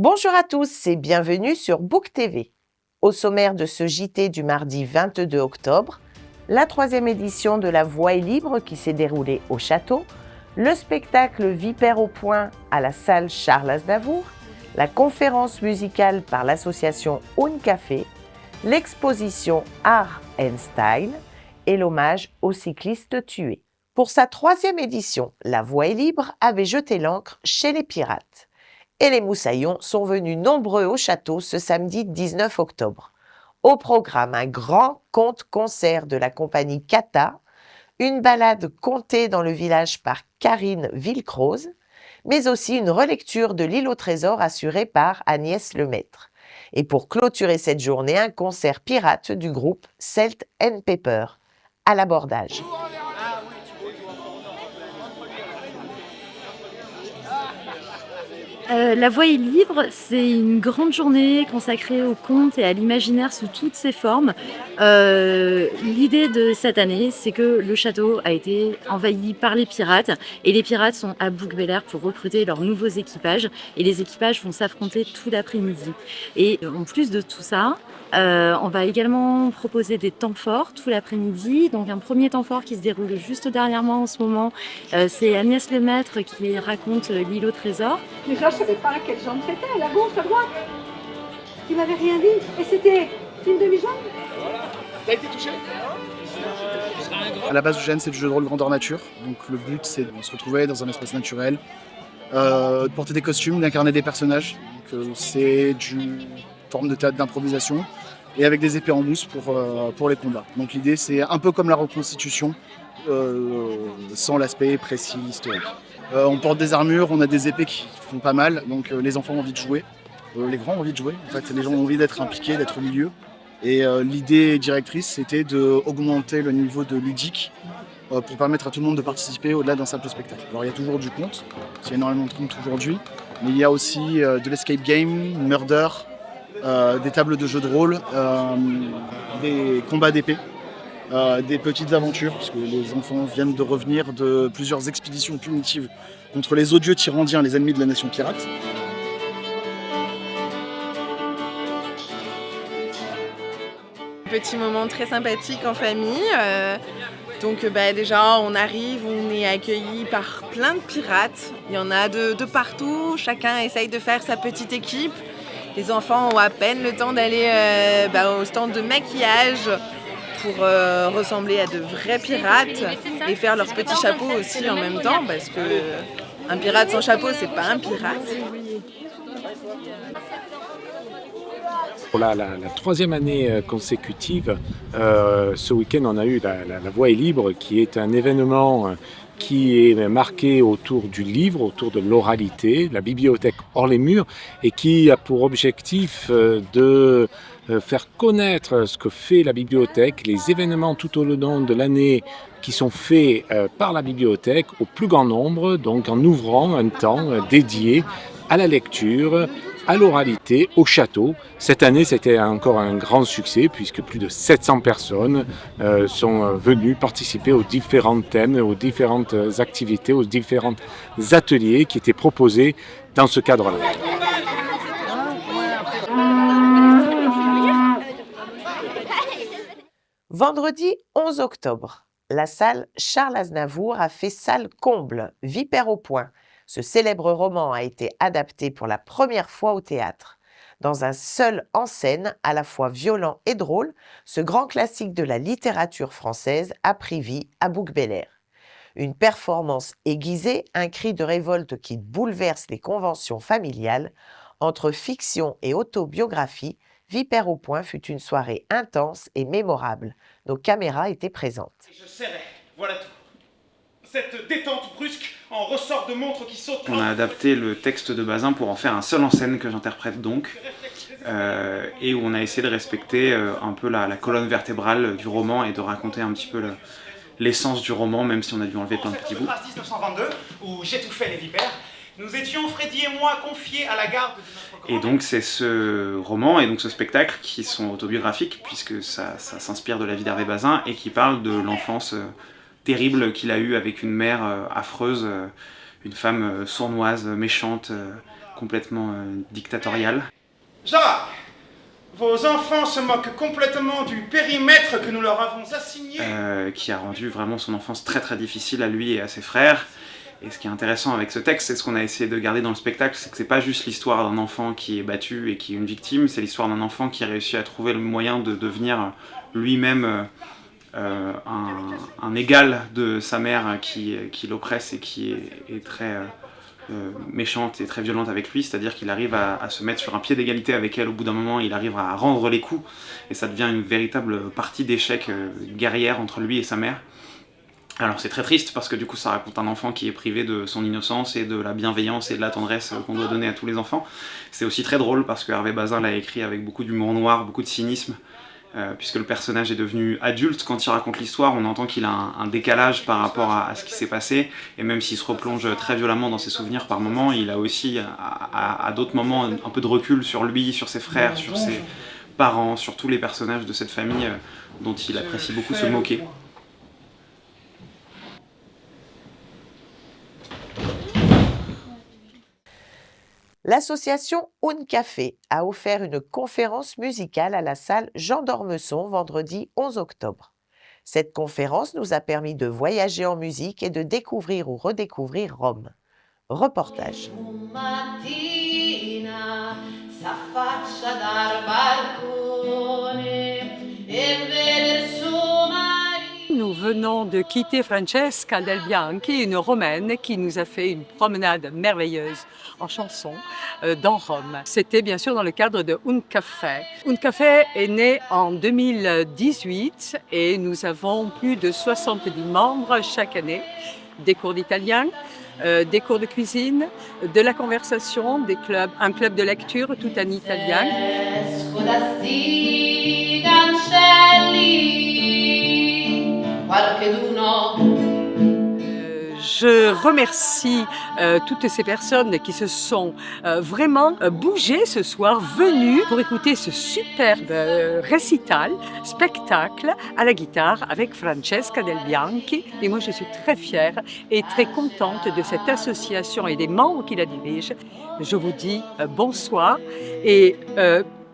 Bonjour à tous et bienvenue sur Book TV. Au sommaire de ce JT du mardi 22 octobre, la 3e édition de La Voix est libre qui s'est déroulée au château, le spectacle Vipère au point à la salle Charles Aznavour, la conférence musicale par l'association Own Café, l'exposition Art and Style et l'hommage aux cyclistes tués. Pour sa 3e édition, La Voix est libre avait jeté l'ancre chez les pirates. Et les moussaillons sont venus nombreux au château ce samedi 19 octobre. Au programme, un grand conte-concert de la compagnie Kata, une balade contée dans le village par Karine Villecroze, mais aussi une relecture de l'île au trésor assurée par Agnès Lemaître. Et pour clôturer cette journée, un concert pirate du groupe Salt and Pepper, à l'abordage. La Voix est libre, c'est une grande journée consacrée au conte et à l'imaginaire sous toutes ses formes. L'idée de cette année, c'est que le château a été envahi par les pirates et les pirates sont à Bouc-Béliard pour recruter leurs nouveaux équipages et les équipages vont s'affronter tout l'après-midi. Et en plus de tout ça, on va également proposer des temps forts tout l'après-midi. Donc un premier temps fort qui se déroule juste derrière moi en ce moment, c'est Agnès Lemaître qui raconte l'île au trésor. Déjà, je ne savais pas à quelle jambe c'était, à la gauche, à droite. Tu m'avais rien dit. Et c'était une demi-jambe. T'as été touché? À la base du gène, c'est du jeu de rôle grandeur nature. Donc le but, c'est de se retrouver dans un espace naturel, de porter des costumes, d'incarner des personnages. Donc c'est une forme de théâtre d'improvisation et avec des épées en mousse pour les combats. Donc l'idée, c'est un peu comme la reconstitution, sans l'aspect précis historique. On porte des armures, on a des épées qui font pas mal, donc les enfants ont envie de jouer, les grands ont envie de jouer. En fait, les gens ont envie d'être impliqués, d'être au milieu. Et l'idée directrice, c'était d'augmenter le niveau de ludique pour permettre à tout le monde de participer au-delà d'un simple spectacle. Alors il y a toujours du conte, il y a énormément de contes aujourd'hui, mais il y a aussi de l'escape game, murder, des tables de jeux de rôle, des combats d'épée, des petites aventures, puisque les enfants viennent de revenir de plusieurs expéditions punitives contre les odieux tyrandiens, les ennemis de la nation pirate. Petit moment très sympathique en famille. Donc déjà on arrive, on est accueillis par plein de pirates. Il y en a de partout, chacun essaye de faire sa petite équipe. Les enfants ont à peine le temps d'aller au stand de maquillage pour ressembler à de vrais pirates et faire leur petit chapeau aussi en même temps parce que un pirate sans chapeau c'est pas un pirate. Pour la 3e année consécutive, ce week-end on a eu la Voix est libre qui est un événement qui est marqué autour du livre, autour de l'oralité, la bibliothèque hors les murs et qui a pour objectif de faire connaître ce que fait la bibliothèque, les événements tout au long de l'année qui sont faits par la bibliothèque au plus grand nombre, donc en ouvrant un temps dédié à la lecture, à l'oralité, au château. Cette année, c'était encore un grand succès puisque plus de 700 personnes sont venues participer aux différents thèmes, aux différentes activités, aux différents ateliers qui étaient proposés dans ce cadre-là. Vendredi 11 octobre, la salle Charles Aznavour a fait salle comble, Vipère au point. Ce célèbre roman a été adapté pour la première fois au théâtre. Dans un seul en scène, à la fois violent et drôle, ce grand classique de la littérature française a pris vie à Bouc-Béliard. Une performance aiguisée, un cri de révolte qui bouleverse les conventions familiales. Entre fiction et autobiographie, Vipère au point fut une soirée intense et mémorable. Nos caméras étaient présentes. Je serrais, voilà tout. Cette détente brusque en ressort de montre qui saute. On a adapté le texte de Bazin pour en faire un seul en scène que j'interprète donc, et où on a essayé de respecter un peu la colonne vertébrale du roman et de raconter un petit peu l'essence du roman, même si on a dû enlever plein de petits bouts. 1922, où j'étouffais les vipères, nous étions, Freddy et moi, confiés à la garde de notre grand... Et donc c'est ce roman et donc ce spectacle qui sont autobiographiques, puisque ça s'inspire de la vie d'Hervé Bazin et qui parle de l'enfance terrible qu'il a eue avec une mère affreuse, une femme sournoise, méchante, complètement dictatorial. Jacques, vos enfants se moquent complètement du périmètre que nous leur avons assigné. Qui a rendu vraiment son enfance très très difficile à lui et à ses frères. Et ce qui est intéressant avec ce texte, c'est ce qu'on a essayé de garder dans le spectacle, c'est que c'est pas juste l'histoire d'un enfant qui est battu et qui est une victime, c'est l'histoire d'un enfant qui a réussi à trouver le moyen de devenir lui-même un égal de sa mère qui l'oppresse et qui est très méchante et très violente avec lui, c'est-à-dire qu'il arrive à se mettre sur un pied d'égalité avec elle au bout d'un moment, il arrive à rendre les coups, et ça devient une véritable partie d'échec guerrière entre lui et sa mère. Alors c'est très triste parce que du coup ça raconte un enfant qui est privé de son innocence et de la bienveillance et de la tendresse qu'on doit donner à tous les enfants. C'est aussi très drôle parce que Hervé Bazin l'a écrit avec beaucoup d'humour noir, beaucoup de cynisme, puisque le personnage est devenu adulte quand il raconte l'histoire, on entend qu'il a un décalage par rapport à ce qui s'est passé, et même s'il se replonge très violemment dans ses souvenirs par moments, il a aussi à d'autres moments un peu de recul sur lui, sur ses frères, sur ses parents, sur tous les personnages de cette famille dont il apprécie beaucoup se moquer. L'association Un Café a offert une conférence musicale à la salle Jean d'Ormesson vendredi 11 octobre. Cette conférence nous a permis de voyager en musique et de découvrir ou redécouvrir Rome. Reportage. Nous venons de quitter Francesca Del Bianchi, une Romaine qui nous a fait une promenade merveilleuse en chanson dans Rome. C'était bien sûr dans le cadre de Un Café. Un Café est né en 2018 et nous avons plus de 70 membres chaque année. Des cours d'italien, des cours de cuisine, de la conversation, un club de lecture tout en italien. Je remercie toutes ces personnes qui se sont vraiment bougées ce soir, venues pour écouter ce superbe récital, spectacle à la guitare avec Francesca Del Bianchi. Et moi, je suis très fière et très contente de cette association et des membres qui la dirigent. Je vous dis bonsoir et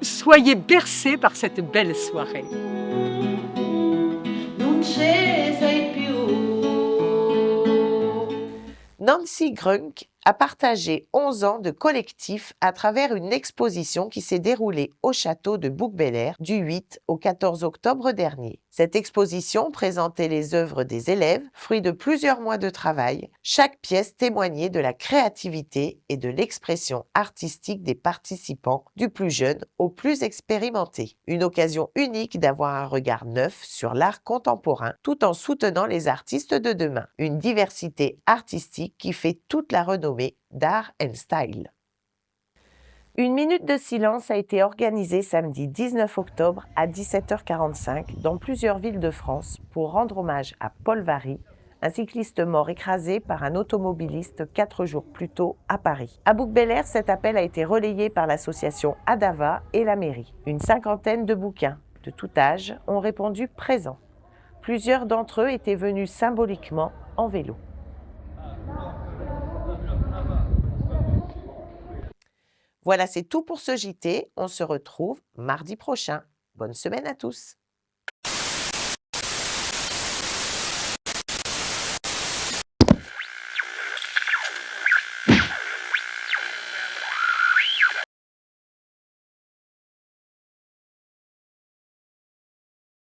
soyez bercés par cette belle soirée. Nancy Grunk a partagé 11 ans de collectif à travers une exposition qui s'est déroulée au château de Bouc-Bel-Air du 8 au 14 octobre dernier. Cette exposition présentait les œuvres des élèves, fruit de plusieurs mois de travail. Chaque pièce témoignait de la créativité et de l'expression artistique des participants, du plus jeune au plus expérimenté. Une occasion unique d'avoir un regard neuf sur l'art contemporain, tout en soutenant les artistes de demain. Une diversité artistique qui fait toute la renommée d'Art and Style. Une minute de silence a été organisée samedi 19 octobre à 17h45 dans plusieurs villes de France pour rendre hommage à Paul Varry, un cycliste mort écrasé par un automobiliste 4 jours plus tôt à Paris. À Bouc-Bel-Air, cet appel a été relayé par l'association Adava et la mairie. Une cinquantaine de bouquins de tout âge ont répondu présents. Plusieurs d'entre eux étaient venus symboliquement en vélo. Voilà, c'est tout pour ce JT. On se retrouve mardi prochain. Bonne semaine à tous.